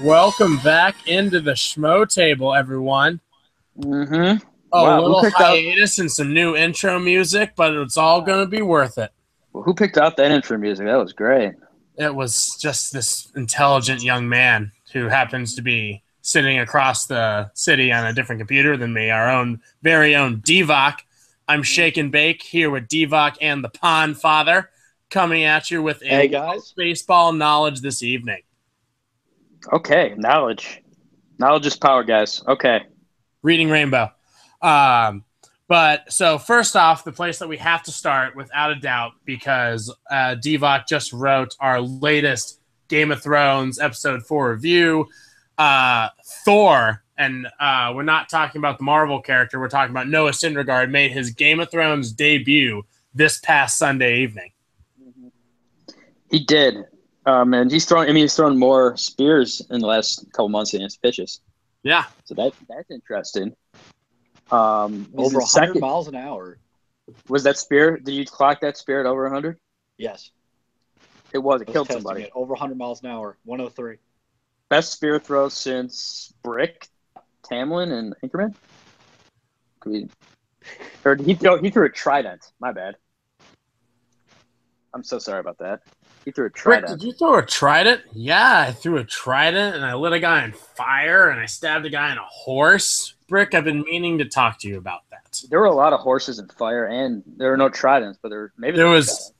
Welcome back into the Schmo Table, everyone. Mm-hmm. A Wow, little hiatus and some new intro music, but it's all going to be worth it. Well, who picked out that intro music? That was great. It was just this intelligent young man who happens to be sitting across the city on a different computer than me, our own very own Divock. I'm Shake and Bake here with Divock and the Pond Father, coming at you with Hey guys, baseball knowledge this evening. Okay, knowledge. Knowledge is power, guys. Okay. Reading Rainbow. But so first off, the place that we have to start without a doubt, because Divock just wrote our latest Game of Thrones episode 4 review, Thor, and we're not talking about the Marvel character, we're talking about Noah Syndergaard, made his Game of Thrones debut this past Sunday evening. He did. And he's thrown more spears in the last couple months than his pitches. Yeah. So that's interesting. over 100 miles an hour. Was that spear? Did you clock that spear at over 100? Yes. It was. It killed somebody. Over 100 miles an hour. 103. Best spear throw since Brick, Tamlin, and Inkerman? Or he threw a trident. My bad. I'm so sorry about that. He threw a trident. Rick, did you throw a trident? Yeah, I threw a trident, and I lit a guy on fire, and I stabbed a guy on a horse. Brick, I've been meaning to talk to you about that. There were a lot of horses and fire, and there were no tridents, but there was.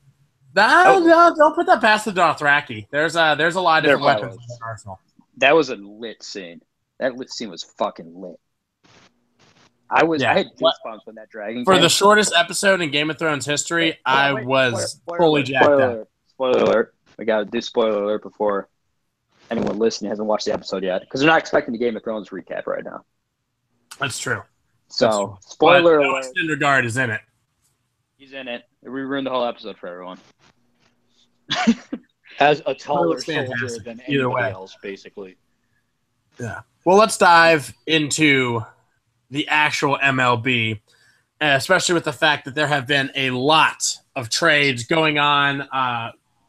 No, don't put that past the Dothraki. There's a lot of different weapons in the arsenal. That was a lit scene. That lit scene was fucking lit. I had goosebumps when that dragon For came. the shortest episode in Game of Thrones history, I was fully jacked up. Spoiler alert. We got to do spoiler alert before anyone listening hasn't watched the episode yet, because they're not expecting the Game of Thrones recap right now. That's true. So, spoiler alert. Syndergaard is in it. He's in it. We ruined the whole episode for everyone. As a taller soldier than anybody else, basically. Yeah. Well, let's dive into the actual MLB, especially with the fact that there have been a lot of trades going on,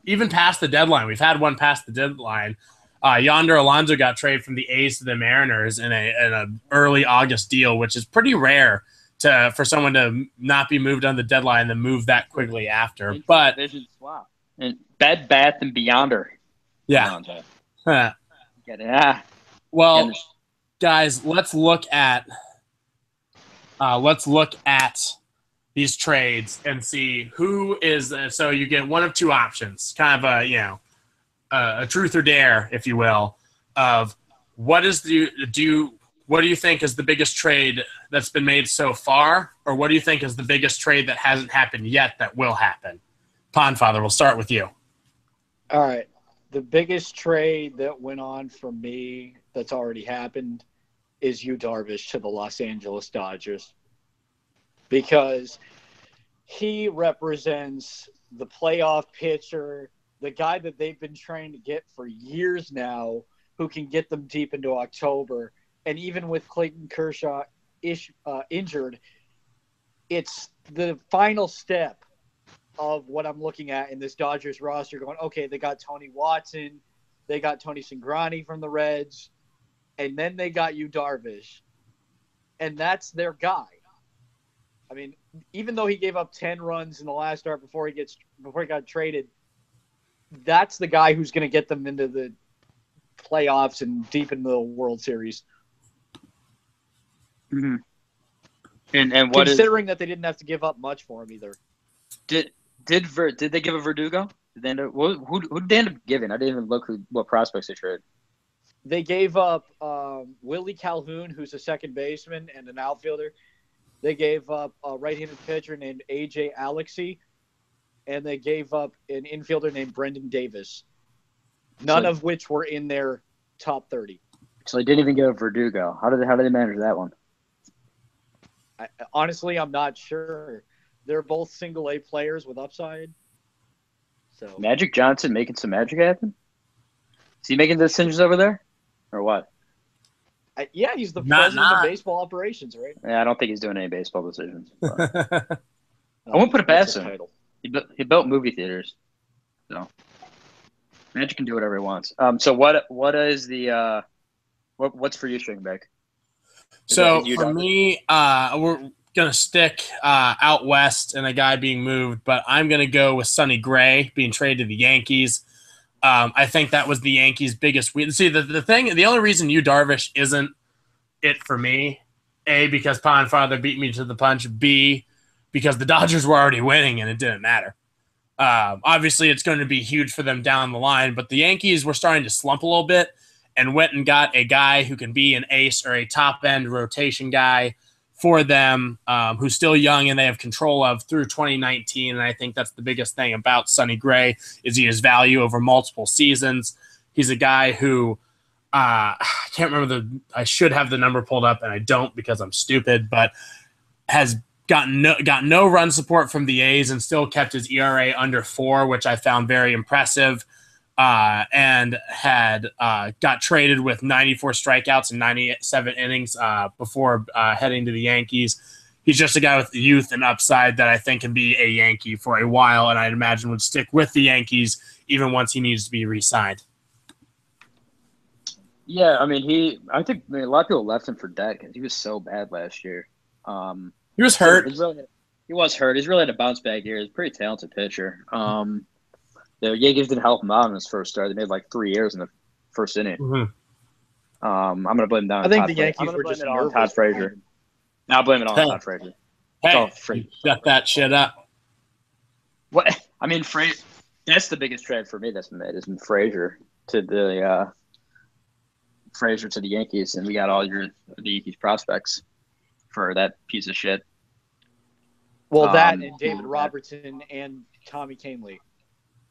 even past the deadline. We've had one past the deadline. Yonder Alonso got traded from the A's to the Mariners in an early August deal, which is pretty rare for someone to not be moved on the deadline and then move that quickly after. But Vision swap. And Bed Bath and Beyonder. Yeah. Yeah. Well, guys, let's look at these trades and see who is. So you get one of two options, kind of a truth or dare, if you will, of what do you think is the biggest trade that's been made so far, or what do you think is the biggest trade that hasn't happened yet that will happen? Pondfather, we'll start with you. All right. The biggest trade that went on for me that's already happened is Yu Darvish to the Los Angeles Dodgers, because he represents the playoff pitcher, the guy that they've been trying to get for years now, who can get them deep into October. And even with Clayton Kershaw injured, it's the final step of what I'm looking at in this Dodgers roster going, okay, they got Tony Watson, they got Tony Cingrani from the Reds, and then they got Yu Darvish, and that's their guy. I mean, even though he gave up 10 runs in the last start before he got traded, that's the guy who's going to get them into the playoffs and deep into the World Series. Mm-hmm. And what considering that they didn't have to give up much for him either. Did they give a Verdugo? Who did they end up giving? I didn't even look what prospects they traded. They gave up Willie Calhoun, who's a second baseman and an outfielder. They gave up a right-handed pitcher named A.J. Alexy, and they gave up an infielder named Brendan Davis, none of which were in their top 30. So they didn't even give a Verdugo. How did they manage that one? Honestly, I'm not sure. They're both single-A players with upside. So Magic Johnson making some magic happen? Is he making decisions over there? Or what? Yeah, he's the president of baseball operations, right? Yeah, I don't think he's doing any baseball decisions. I won't put it past him. He built movie theaters. So Magic can do whatever he wants. So what is the what's for you, Stringback? So for me, we're gonna stick out west and a guy being moved, but I'm gonna go with Sonny Gray being traded to the Yankees. I think that was the Yankees' biggest weakness. See, the only reason Yu Darvish isn't it for me, A, because Pondfather beat me to the punch, B, because the Dodgers were already winning and it didn't matter. Obviously, it's going to be huge for them down the line, but the Yankees were starting to slump a little bit and went and got a guy who can be an ace or a top-end rotation guy for them, who's still young and they have control of through 2019. And I think that's the biggest thing about Sonny Gray is he has value over multiple seasons. He's a guy who I can't remember I should have the number pulled up and I don't because I'm stupid, but has got no run support from the A's and still kept his ERA under 4, which I found very impressive. And had got traded with 94 strikeouts and 97 innings before heading to the Yankees. He's just a guy with youth and upside that I think can be a Yankee for a while, and I'd imagine would stick with the Yankees even once he needs to be re-signed. Yeah, I mean, I think a lot of people left him for dead because he was so bad last year. He was hurt. He was hurt. He's really had a bounce back year. He's a pretty talented pitcher. The Yankees didn't help him out in his first start. They made like 3 errors in the first inning. Mm-hmm. I'm going to blame that on I think Todd the Yankees were just nervous. Todd Frazier. Now blame it all on Todd Frazier. Hey, shut that shit up. What? I mean, that's the biggest trade for me that's been made is Frazier to the Yankees, and we got all the Yankees prospects for that piece of shit. Well, that and David Robertson and Tommy Kahnle.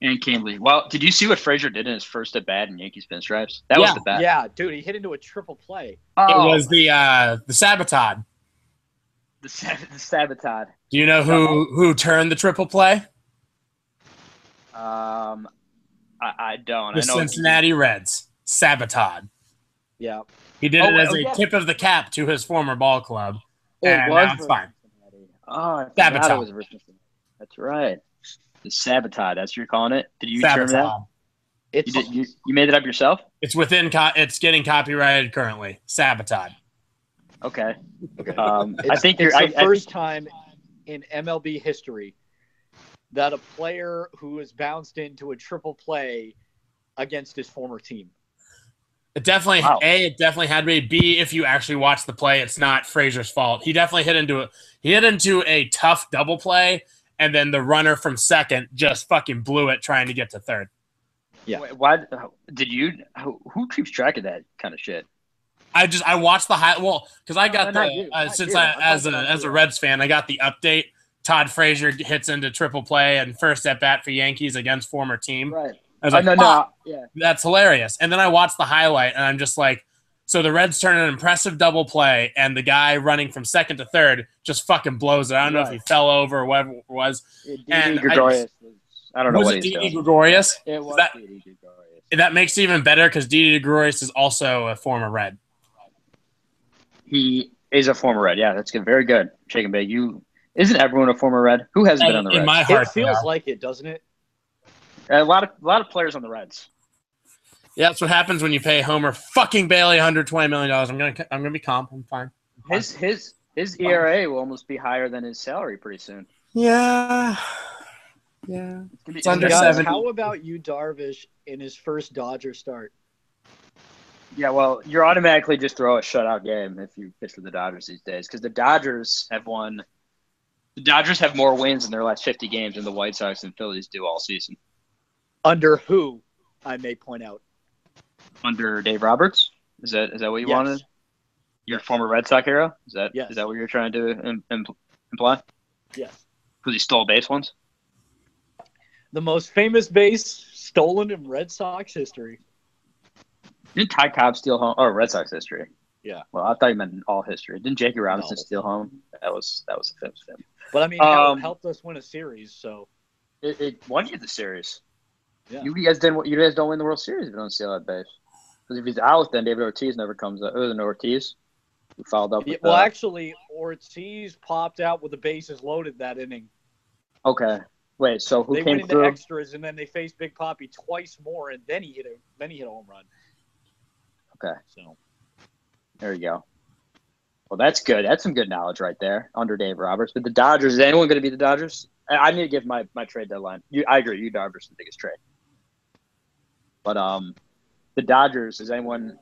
And Kahnle. Well, did you see what Frazier did in his first at bat in Yankees pinstripes? That was the bat. Yeah, dude, he hit into a triple play. It was the Sabatad. The Sabatad. Do you know who turned the triple play? I don't. The Cincinnati Reds. Sabatad. Yeah. He did it as a tip of the cap to his former ball club. And now it's fine. Oh, Sabatad. That's right. The Sabatad. That's what you're calling it? Did you term that? You made it up yourself? It's it's getting copyrighted currently. Sabatad. Okay. I think it's the first time in MLB history that a player who has bounced into a triple play against his former team. It definitely it definitely had to be. B, if you actually watch the play, it's not Frazier's fault. He definitely hit into a tough double play, and then the runner from second just fucking blew it trying to get to third. Yeah. Why did you? Who keeps track of that kind of shit? I watched the because I got as a Reds fan, I got the update. Todd Frazier hits into triple play and first at bat for Yankees against former team. Right. I was like, yeah, that's hilarious. And then I watched the highlight, and I'm just like, so the Reds turn an impressive double play, and the guy running from second to third just fucking blows it. I don't know if he fell over or whatever it was. Didi Gregorius. I don't know what he's doing. Didi Gregorius? It was Didi Gregorius. That makes it even better because Didi Gregorius is also a former Red. He is a former Red. Yeah, that's good. Very good. Shake and bake. Isn't everyone a former Red? Who hasn't been on the Reds? In my heart, it feels like it, doesn't it? A lot of players on the Reds. Yeah, that's what happens when you pay Homer fucking Bailey $120 million. I'm gonna be calm. I'm fine. His ERA will almost be higher than his salary pretty soon. Yeah. It's under guys, 70. How about Yu Darvish in his first Dodger start? Yeah, well, you're automatically just throw a shutout game if you pitch for the Dodgers these days because the Dodgers have won. The Dodgers have more wins in their last 50 games than the White Sox and Phillies do all season. Under who, I may point out. Under Dave Roberts? Is that what you wanted? Your former Red Sox hero? Is that what you're trying to imply? Yes. Because he stole base once? The most famous base stolen in Red Sox history. Didn't Ty Cobb steal home? Oh, Red Sox history. Yeah. Well, I thought you meant in all history. Didn't Jackie Robinson steal home? That was a famous film. But I mean, it helped us win a series, so it won you the series. Yeah. You guys didn't. You guys don't win the World Series if you don't steal that base. Because if he's out, then David Ortiz never comes up. Other than Ortiz, who fouled up. Actually, Ortiz popped out with the bases loaded that inning. Okay. Wait, so who They came went into through? extras, and then they faced Big Poppy twice more, and then he hit a home run. Okay, So there you go. Well, that's good. That's some good knowledge right there under Dave Roberts. But the Dodgers, is anyone going to be the Dodgers? I need to give my trade deadline. I agree. Yu Darvish is the biggest trade. But the Dodgers, is anyone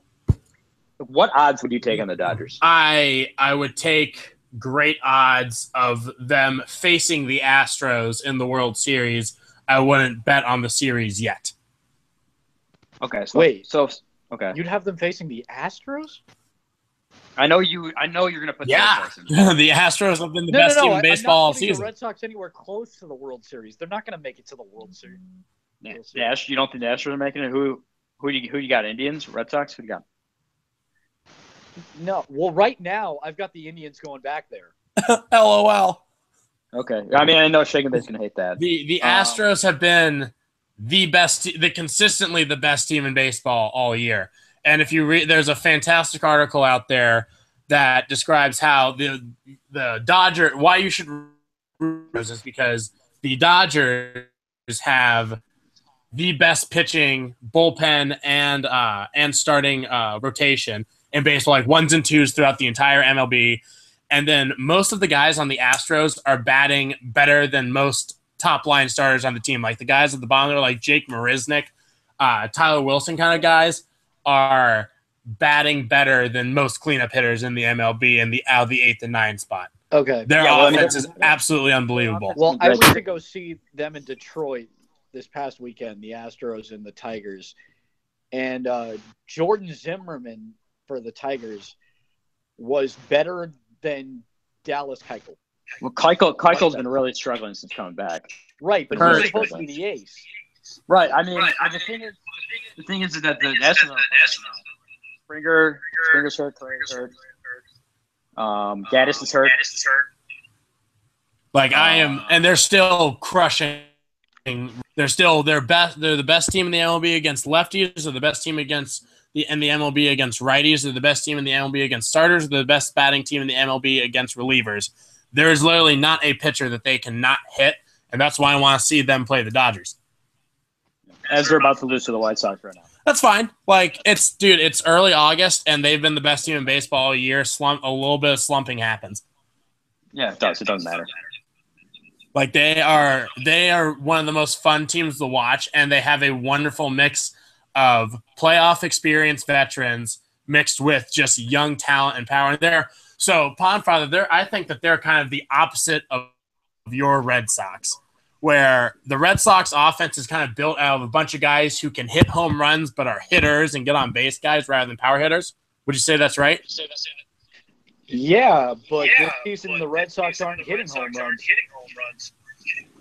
– what odds would you take on the Dodgers? I would take great odds of them facing the Astros in the World Series. I wouldn't bet on the series yet. Okay, so wait. Okay. You'd have them facing the Astros? I know you're going to put the Red Yeah, Sox in. the Astros have been the best team in baseball all I'm not putting season. the Red Sox anywhere close to the World Series. They're not going to make it to the World Series. You don't think the Astros are making it? Who you got? Indians, Red Sox? Who you got? No. Well, right now, I've got the Indians going back there. LOL. Okay. I mean, I know Shaken Bay's going to hate that. The Astros have been the best, consistently the best team in baseball all year. And if you read, there's a fantastic article out there that describes how the Dodgers, why you should root is because the Dodgers have the best pitching, bullpen, and starting rotation in baseball, like ones and twos throughout the entire MLB. And then most of the guys on the Astros are batting better than most top-line starters on the team. Like the guys at the bottom, like Jake Marisnick, Tyler Wilson kind of guys, are batting better than most cleanup hitters in the MLB in the 8th and 9th spot. Okay. Their offense is absolutely unbelievable. Well, I went to go see them in Detroit this past weekend, the Astros and the Tigers. And Jordan Zimmerman for the Tigers was better than Dallas Keuchel. Well, Keuchel's been really struggling since coming back. Right, but he's supposed to be the ace. Right. I mean, the thing is that the Astros are Springer's hurt, Correa's hurt. Gaddis is hurt. Like I am, and they're still crushing. They're the best team in the MLB against lefties. They're the best team in the MLB against righties. They're the best team in the MLB against starters. They're the best batting team in the MLB against relievers. There is literally not a pitcher that they cannot hit, and that's why I want to see them play the Dodgers. As they're about to lose to the White Sox right now. That's fine. Like it's early August, and they've been the best team in baseball all year. A little bit of slumping happens. Yeah, it does. It doesn't matter. Like they are one of the most fun teams to watch, and they have a wonderful mix of playoff experienced veterans mixed with just young talent and power. So Pondfather, I think that they're kind of the opposite of your Red Sox, where the Red Sox offense is kind of built out of a bunch of guys who can hit home runs but are hitters and get on base guys rather than power hitters. Would you say that's right? Yeah, but this season the Red Sox aren't hitting home runs.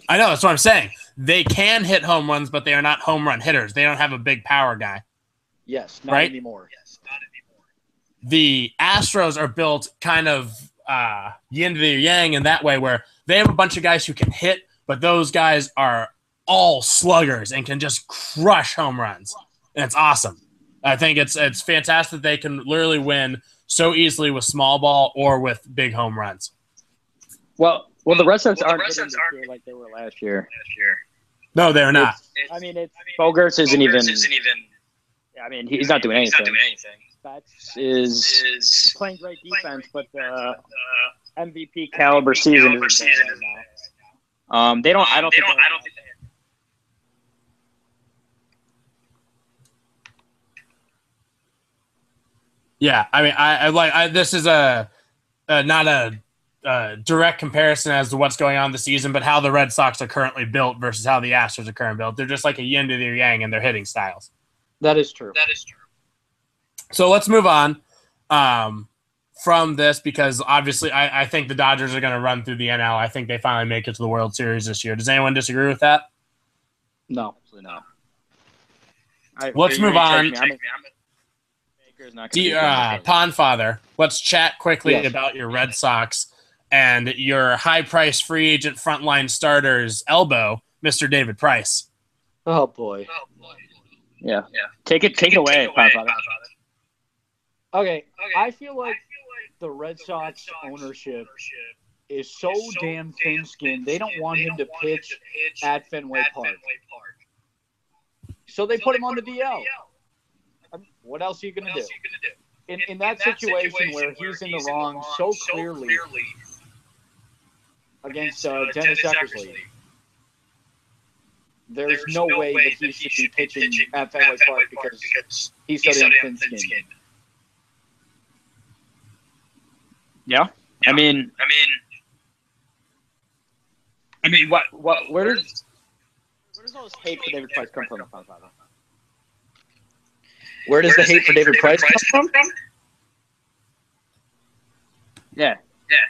I know, that's what I'm saying. They can hit home runs, but they are not home run hitters. They don't have a big power guy. Yes, not anymore. The Astros are built kind of yin to the yang in that way, where they have a bunch of guys who can hit, but those guys are all sluggers and can just crush home runs. And it's awesome. I think it's fantastic that they can literally win so easily with small ball or with big home runs. Well, the Red Sox aren't hitting this year like they were last year. No, they're not. Bogarts isn't even. I mean, he's not doing anything. Betts is playing great defense, but the MVP caliber season is right now. They don't. I don't think. Yeah, I mean, this is not a direct comparison as to what's going on this season, but how the Red Sox are currently built versus how the Astros are currently built. They're just like a yin to their yang in their hitting styles. That is true. So let's move on from this, because obviously I think the Dodgers are going to run through the NL. I think they finally make it to the World Series this year. Does anyone disagree with that? No. Absolutely not. Let's move on. Pondfather, let's chat quickly about your Red Sox and your high-priced free agent frontline starter's elbow, Mr. David Price. Oh boy. Yeah. Take it away, Pondfather. Okay, I feel like the Red Sox ownership is so damn thin-skinned. They don't want him to pitch at Fenway Park. So they put him on the DL. What else are you going to do? In that situation where he's in the wrong so clearly against Dennis Eckersley, there's no way that he should be pitching at Fenway Park because he's so damn thin-skinned. Yeah. I mean, what? Where does all this hate for David Price come from? Where does the hate for David Price come from? Yeah.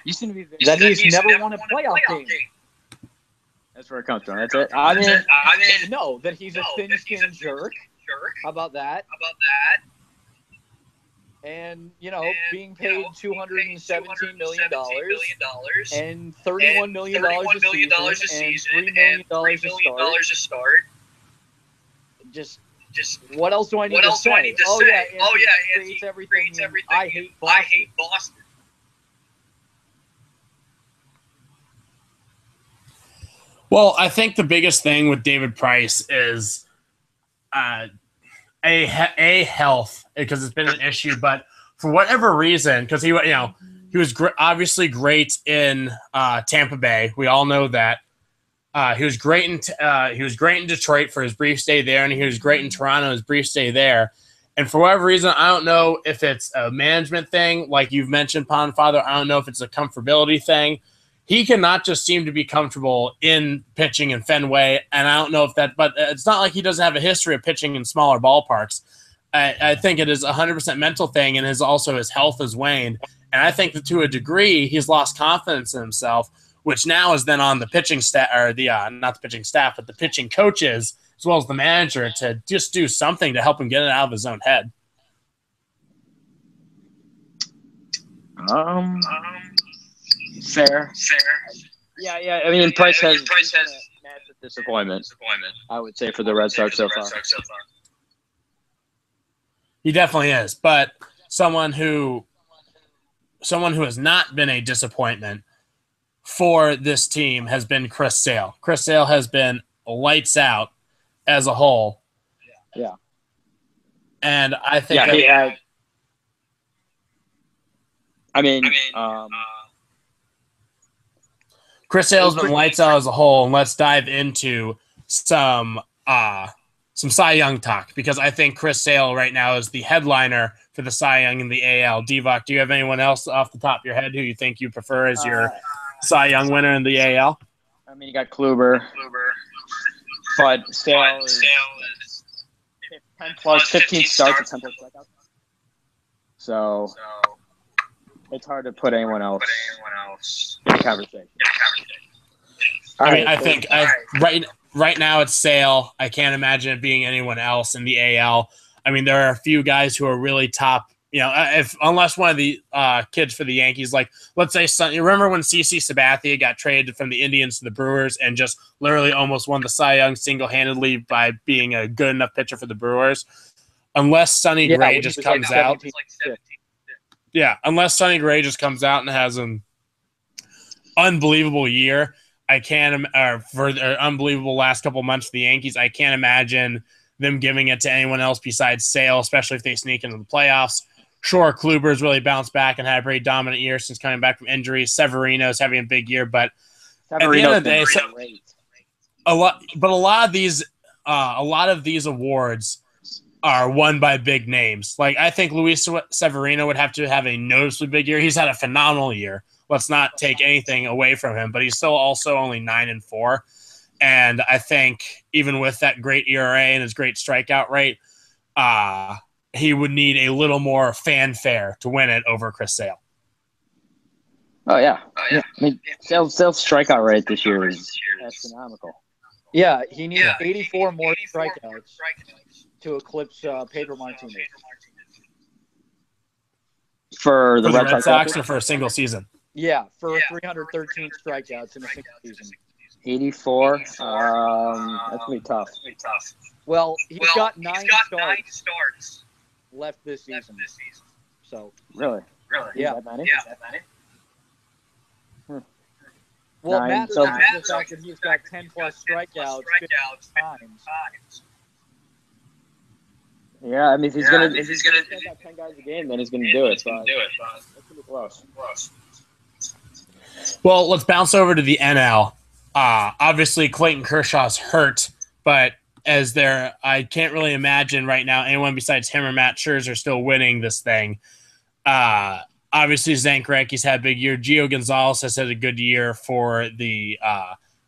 You seem to be That he's never won a playoff game. That's where it comes from. That's it. No, that he's a thin-skinned jerk. How about that? And, being paid $217 million and $31 million a season and $3 million to start. Just what else do I need to say? Anthony creates everything. I hate Boston. Well, I think the biggest thing with David Price is a health, because it's been an issue, but for whatever reason, because he was obviously great in Tampa Bay. We all know that. He was great in Detroit for his brief stay there, and he was great in Toronto his brief stay there. And for whatever reason, I don't know if it's a management thing, like you've mentioned, Pond Father. I don't know if it's a comfortability thing. He cannot just seem to be comfortable in pitching in Fenway, and I don't know if that – but it's not like he doesn't have a history of pitching in smaller ballparks. I think it is a 100% mental thing, and his health has waned. And I think that to a degree he's lost confidence in himself, which now is then on the pitching staff – or not the pitching staff, but the pitching coaches as well as the manager to just do something to help him get it out of his own head. Fair. Yeah. I mean, Price has massive disappointment, I would say, for the Red Sox so far. He definitely is, but someone who has not been a disappointment for this team has been Chris Sale. Chris Sale has been lights out as a whole. Yeah. And I think Chris Sale's been lights out as a whole, and let's dive into some Cy Young talk, because I think Chris Sale right now is the headliner for the Cy Young in the AL. Divock, do you have anyone else off the top of your head who you think you prefer as your Cy Young winner in the AL? I mean, you got Kluber, but Sale is 10 plus 15 starts at 10 plus strikeouts. So it's hard to put anyone else in the conversation. I think right now it's Sale. I can't imagine it being anyone else in the AL. I mean, there are a few guys who are really top. Unless one of the kids for the Yankees, like let's say, you remember when CC Sabathia got traded from the Indians to the Brewers and just literally almost won the Cy Young single-handedly by being a good enough pitcher for the Brewers. Unless Sonny Gray just comes out. Unless Sonny Gray just comes out and has an unbelievable year, for their unbelievable last couple months for the Yankees, I can't imagine them giving it to anyone else besides Sale, especially if they sneak into the playoffs. Sure, Kluber's really bounced back and had a very dominant year since coming back from injury. Severino's having a big year, but at the end of the day, a lot of these awards are won by big names. Like, I think Luis Severino would have to have a noticeably big year. He's had a phenomenal year. Let's not take anything away from him, but he's still also only 9-4. And I think even with that great ERA and his great strikeout rate, he would need a little more fanfare to win it over Chris Sale. Oh, yeah. I mean, Sale's strikeout rate this year is astronomical. Yeah, he needs 84 more strikeouts to eclipse Pedro Martinez. For the Red Sox or for a single season? Yeah, for 313 strikeouts in a single season. 84? That's going to be tough. Well, he's got nine starts left this season. So Really? Yeah. That many? Well, Nine, Matt so- the fact that he's got 10-plus strikeouts 50 times. Yeah, I mean, if he's gonna strike out 10 guys a game, then he's gonna do it. So that's gonna be close. Well, let's bounce over to the NL. Obviously, Clayton Kershaw's hurt, but I can't really imagine right now anyone besides him or Matt Scherzer still winning this thing. Obviously, Zach Greinke's had a big year. Gio Gonzalez has had a good year for the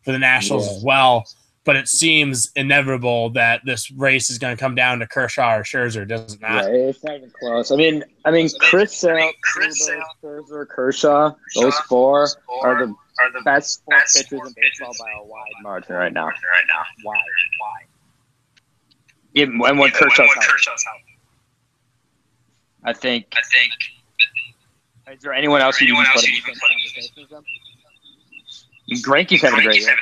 Nationals as well. But it seems inevitable that this race is going to come down to Kershaw or Scherzer, does it not? Yeah, it's not even close. I mean, Chris Sale, Scherzer, Kershaw, those four are the best four pitchers in baseball by a wide margin right now. Wide. Even when Kershaw's out. I think. Is there anyone else you can put in the same conversation with them? Greinke's having a great year.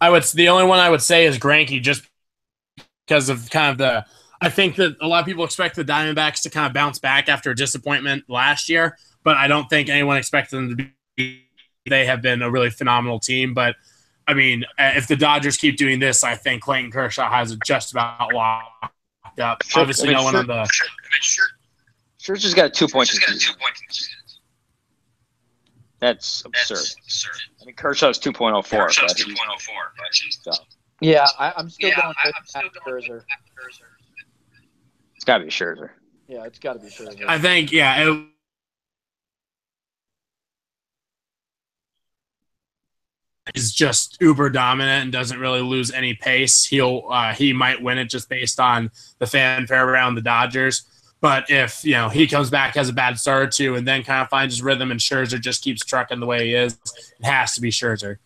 The only one I would say is Greinke, just because of kind of I think that a lot of people expect the Diamondbacks to kind of bounce back after a disappointment last year, but I don't think anyone expected them to be. They have been a really phenomenal team, but I mean, if the Dodgers keep doing this, I think Clayton Kershaw has it just about locked up. Obviously, no one on the. Scherzer's got a 2.2. That's absurd. I mean, Kershaw's 2.04. Yeah, I'm still going with Scherzer. It's got to be Scherzer. Yeah, it's got to be Scherzer. I think, yeah. Is just uber dominant and doesn't really lose any pace. He might win it just based on the fanfare around the Dodgers. But if he comes back, has a bad start or two, and then kind of finds his rhythm, and Scherzer just keeps trucking the way he is, it has to be Scherzer.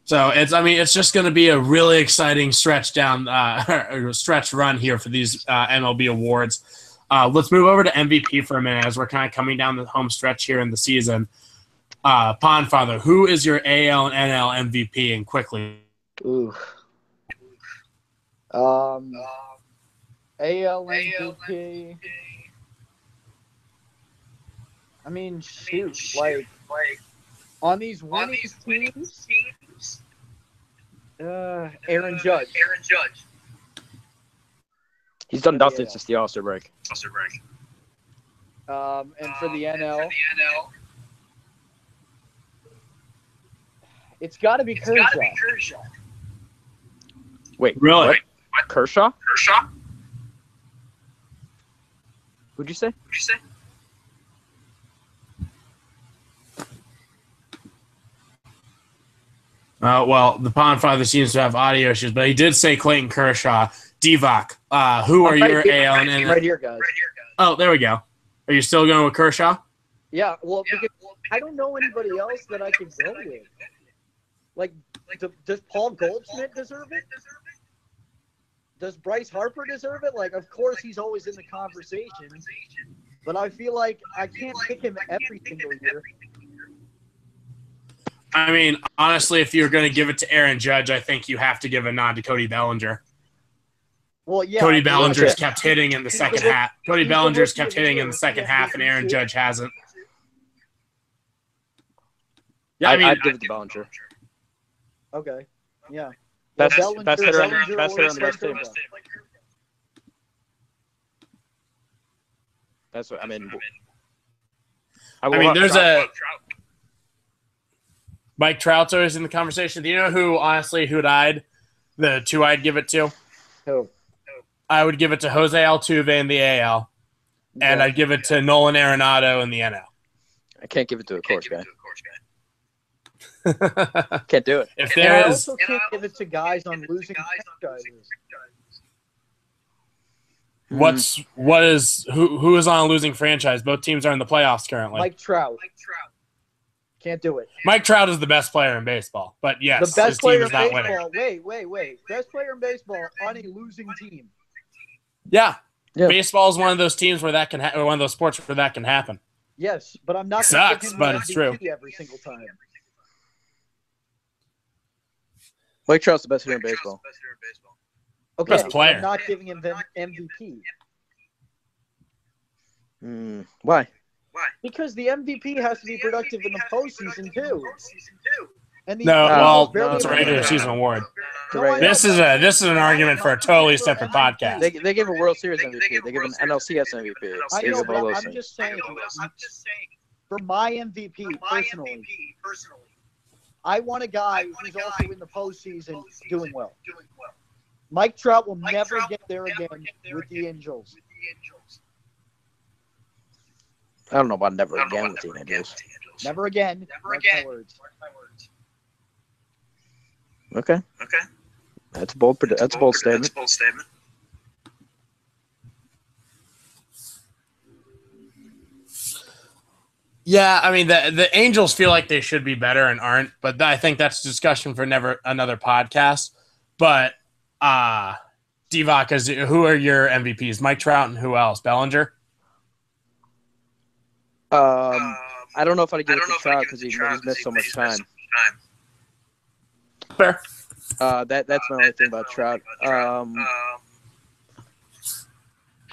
So it's just going to be a really exciting stretch stretch run here for these MLB awards. Let's move over to MVP for a minute as we're kind of coming down the home stretch here in the season. Pondfather, who is your AL and NL MVP, and quickly? Ooh. AL MVP. I mean, shoot, like on these winning teams, Aaron Judge. He's done nothing since the All-Star break. And for the NL, it's got to be Kershaw. Wait, Really? What? Kershaw? Who'd you say? Well, the Pondfather seems to have audio issues, but he did say Clayton Kershaw. Divac, who are your AL and NL? Right here, guys. Oh, there we go. Are you still going with Kershaw? Yeah, well, because I don't know anybody else that I can go with. Like, does Paul Goldschmidt deserve it? Does Bryce Harper deserve it? Like, of course, he's always in the conversation, but I feel like I can't pick him every single year. I mean, honestly, if you're going to give it to Aaron Judge, I think you have to give a nod to Cody Bellinger. Well, yeah. Cody Bellinger's kept hitting in the second half. Cody Bellinger's kept hitting in the second half, and Aaron Judge hasn't. Yeah, I'd give it to Bellinger. Okay. Yeah. Best hitter on the best team. That's what I mean. There's Mike Trout's always in the conversation. Do you know who died? The two I'd give it to? Who? I would give it to Jose Altuve in the AL, and I'd give it to Nolan Arenado in the NL. I can't give it to a course guy. Can't do it. If I there is, also can't give it to guys on losing franchises. who is on a losing franchise? Both teams are in the playoffs currently. Mike Trout. Can't do it. Mike Trout is the best player in baseball, but yes, The best his team player is in not baseball. winning. Wait. Best player in baseball on a losing team. Yeah. Yeah. Baseball is one of those teams where that can or one of those sports where that can happen. Yes, but I'm not. Sucks, give him but the it's true. MVP every single time. Mike Trout's the best hitter in baseball. Okay, Best player. I'm not giving him MVP. Why? Because the MVP has to be productive in the postseason too. And the No, Angels well, barely it's a won regular the season MVP. award. No, I know, This is an argument for a totally separate podcast. They gave a World Series MVP. They give an NLCS MVP. I They know, give all but those I'm things. just saying, for my MVP personally, I want a guy who's also in the postseason doing well. Mike Trout will never get there again with the Angels. I don't know about never again with the Angels. Never again. Mark my words. Okay. That's a bold statement. Yeah, I mean the Angels feel like they should be better and aren't, but I think that's a discussion for another podcast. But Divac, who are your MVPs? Mike Trout and who else? Bellinger? I don't know if I'd give it to Trout because he's missed so much time. Fair. That's my only thing about Trout.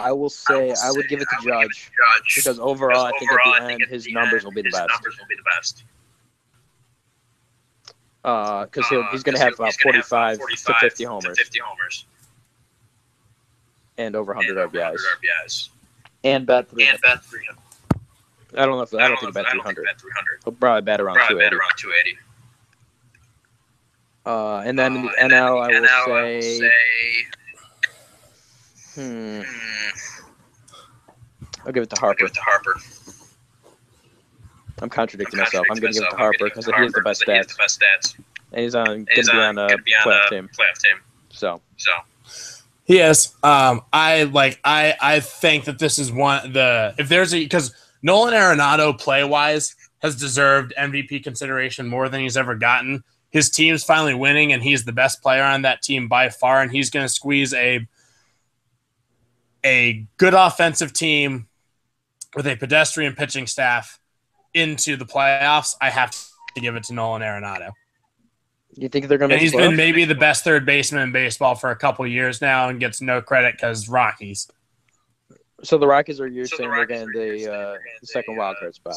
I will say I would give it to Judge because overall I think at the end his numbers will be the best. Because he's going to have about 45 to 50 homers and over 100 RBIs. And bat 300. I don't think he'll bat 300. He'll probably bat around 280. And then in the NL, I will say, I'll give it to Harper. I'm contradicting myself. I'm going to give it to Harper because he has the best stats. And he's going to be on a playoff team. So. He is. I think that this is because Nolan Arenado play wise has deserved MVP consideration more than he's ever gotten. His team's finally winning, and he's the best player on that team by far. And he's going to squeeze a good offensive team with a pedestrian pitching staff into the playoffs. I have to give it to Nolan Arenado. You think they're going to? And he's been maybe the best third baseman in baseball for a couple years now, and gets no credit because Rockies. So the Rockies are saying they're getting the second wildcard spot.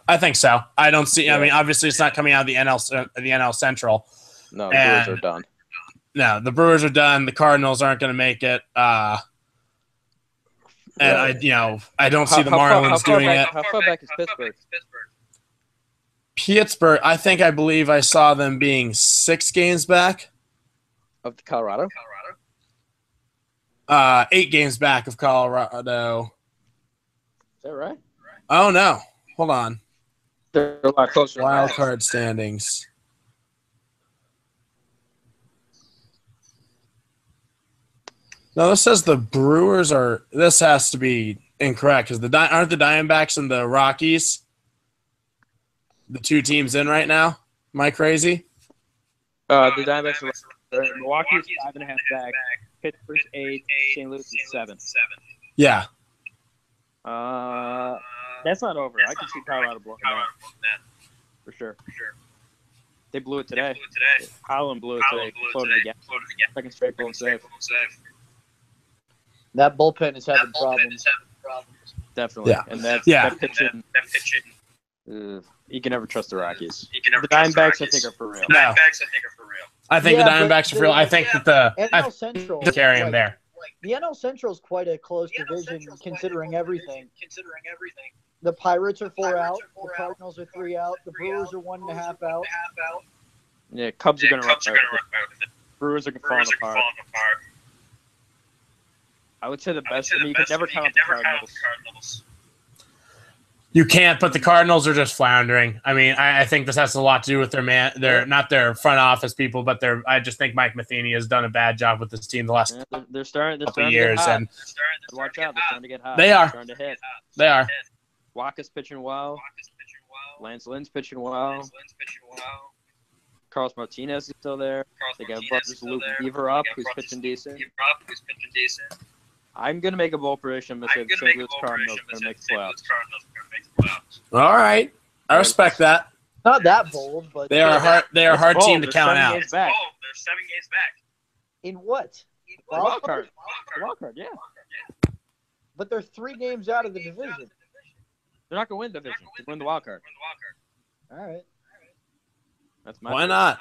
I think so. I don't see. Yeah. I mean, obviously, it's not coming out of the NL Central. No, the Brewers are done. No, the Brewers are done. The Cardinals aren't going to make it. I don't see the Marlins doing it. How far back is Pittsburgh? Pittsburgh, I believe I saw them being 6 games back. Of the Colorado? 8 games back of Colorado. Is that right? Oh, no. Hold on. They're a lot closer. Wild card standings. No, this says the Brewers are – this has to be incorrect because aren't the Diamondbacks and the Rockies the 2 teams in right now? Am I crazy? The Diamondbacks are – Milwaukee's 5.5 back. Pittsburgh's 8, St. Louis is 7. Yeah. That's not over. I can see Colorado blowing that. For sure. They blew it today. Holland blew it today. Floated again. Second straight blown save. That bullpen is having problems. Definitely. Yeah. And that pitching. You can never trust the Rockies. The Diamondbacks, I think, are for real. No. I think the Diamondbacks are for real. I think that the NL Central carry him there. The NL Central is quite a close division considering everything. The Pirates are 4 out. The Cardinals are 3 out. The Brewers are 1.5 out. Yeah, Cubs are going to run out. Brewers are falling apart. I would say the best. You can never count out the Cardinals. You can't, but the Cardinals are just floundering. I mean, I think this has a lot to do with their not their front office people, but I just think Mike Matheny has done a bad job with this team the last they're starting couple of years. And watch out, they're starting to get hot. They are. Starting to hit. They are. Waka's pitching well. Lance Lynn's pitching well. Carlos Martinez is still there. They got Brothers Luke Weaver up, who's pitching decent. I'm going to make a bold prediction. I'm going to say the St. Louis Cardinals are going to make the playoffs. All right. I respect that. Not that bold, but they are a hard team to count out. They're 7 games back. In what? Wild card. Wild card, yeah. But they're 3 games out of the division. They're not going to win the division. They're going to win the wild card. All right. That's my Why prediction. not?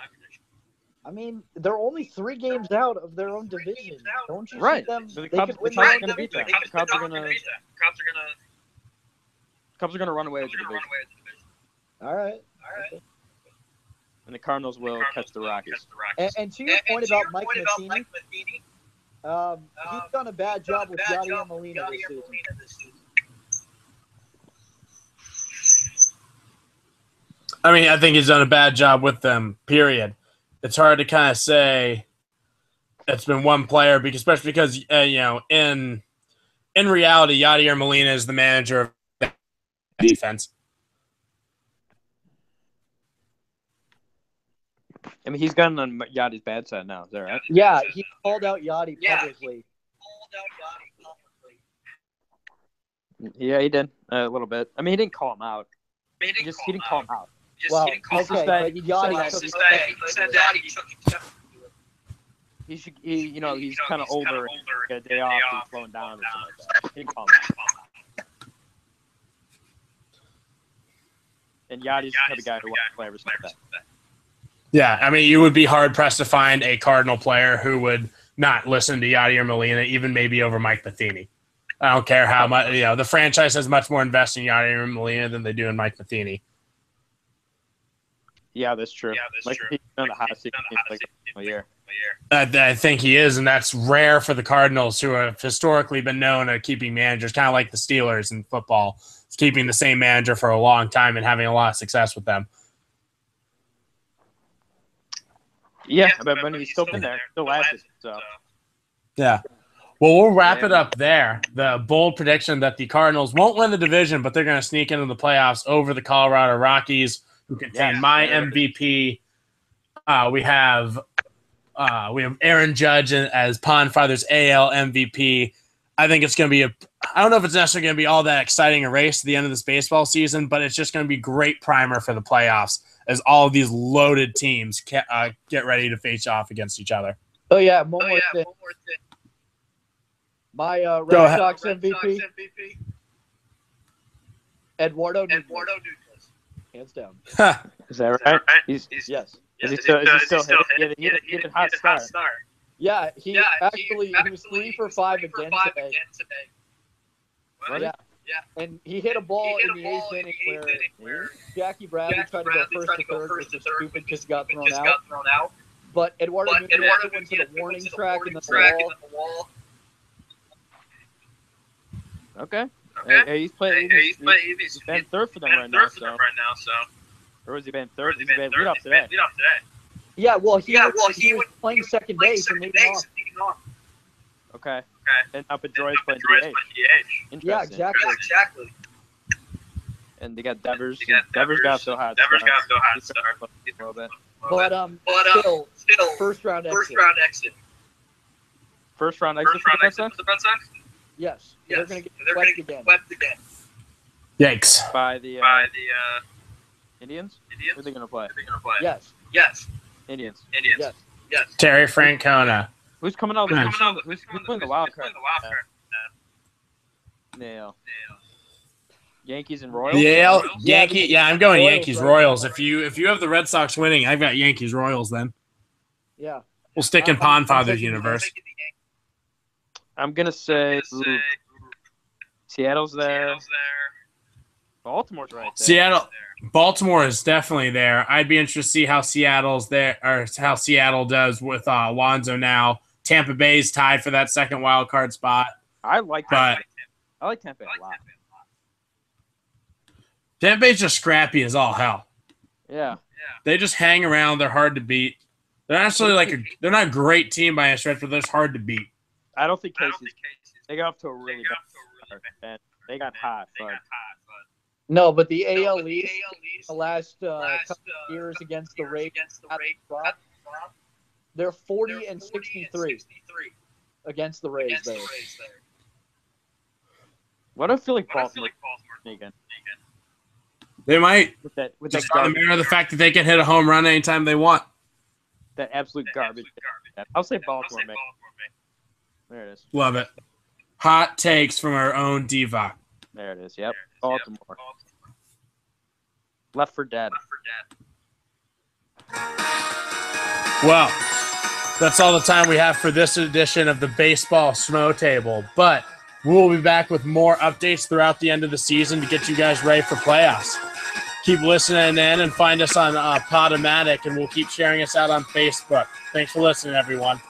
I mean, they're only 3 games out of their own division. Don't you Right. see them? So the They Cubs, could win the Cubs are the going to beat them. The Cubs are going to. Cubs are going to run away with the division, All right. and the Cardinals will catch the Rockies. And to your point about Mike Matheny, he's done a bad job with Yadier Molina this season. I mean, I think he's done a bad job with them, period. It's hard to kind of say it's been one player, because, especially because, in reality, Yadier Molina is the manager of the defense. I mean, he's gotten on Yadi's bad side now. Is that right? Yeah, he called out Yadi publicly. Yeah, he did a little bit. I mean, he didn't call him out. He didn't call him out. Well, He okay, said- but Yadi he took said- his He should. He's kind of older. Get a day off. He's slowing down or something like that. He didn't call him out. And Yadi's the type of guy who wants to play every single day. Yeah, I mean, you would be hard-pressed to find a Cardinal player who would not listen to Yadier Molina, even maybe over Mike Matheny. I don't care how much, the franchise has much more invested in Yadier Molina than they do in Mike Matheny. Yeah, that's true. Like he's on the hot seat like a year. I think he is, and that's rare for the Cardinals, who have historically been known at keeping managers, kind of like the Steelers in football, keeping the same manager for a long time and having a lot of success with them. Yeah, but when he's still been there, still lasted. So Yeah. Well, we'll wrap it up there. The bold prediction that the Cardinals won't win the division, but they're going to sneak into the playoffs over the Colorado Rockies, who contain my MVP. We have Aaron Judge as Pondfather's AL MVP. I think it's going to be I don't know if it's necessarily going to be all that exciting a race to the end of this baseball season, but it's just going to be great primer for the playoffs as all of these loaded teams get ready to face off against each other. Oh, yeah, one more thing. My Red Sox MVP, Eduardo Nunez. Hands down. is that right? Yes. Is he still hitting? He had a hot start. Yeah, he was 3 for 5 again today. Yeah. And he hit a ball in the 8th inning where Jackie Bradley tried to go first to third, which is stupid because he got thrown out. But Eduardo Nunez went to the warning track and the wall. Okay. Hey, he's been third for them right now. So. Or has he been third? He's been lead off today. Yeah, well, he was playing second base and leading off. Okay. And now Pedroia is playing DH. Yeah, exactly. And they got Devers. Devers got so hot. A little bit. But still, first round exit. First round exit for the Red Sox? Yes. They're going to get swept again. Yikes. By the Indians? Who are they going to play? Yes. Indians. Yes. Terry Francona. Who's coming out? Who's playing the wild card? Nail. Yankees and Royals? I'm going Royals, Yankees right? Royals. If you have the Red Sox winning, I've got Yankees Royals then. Yeah. We'll stick in I'm Pondfather's taking universe. I'm going to say Seattle's there. Baltimore's right there. Baltimore is definitely there. I'd be interested to see how Seattle's there, or how Seattle does with Alonso now. Tampa Bay's tied for that second wild card spot. I like Tampa Bay a lot. Tampa Bay's just scrappy as all hell. Yeah. They just hang around. They're hard to beat. They're not necessarily they're not a great team by a stretch, but they're just hard to beat. I don't think Casey's. They got off to a really bad start, and they got hot. But No, but the AL East, the last couple of years against the Rays, they're 40 and 63 against the Rays there. what do I feel like Baltimore again? They might With that just on the garbage, mirror the fact that they can hit a home run anytime they want. that absolute garbage. I'll say Baltimore, man. There it is. Love it. Hot takes from our own diva. There it is. Yep. Baltimore. Left for Dead. Well, that's all the time we have for this edition of the Baseball Smo Table. But we will be back with more updates throughout the end of the season to get you guys ready for playoffs. Keep listening in and find us on Podomatic, and we'll keep sharing us out on Facebook. Thanks for listening, everyone.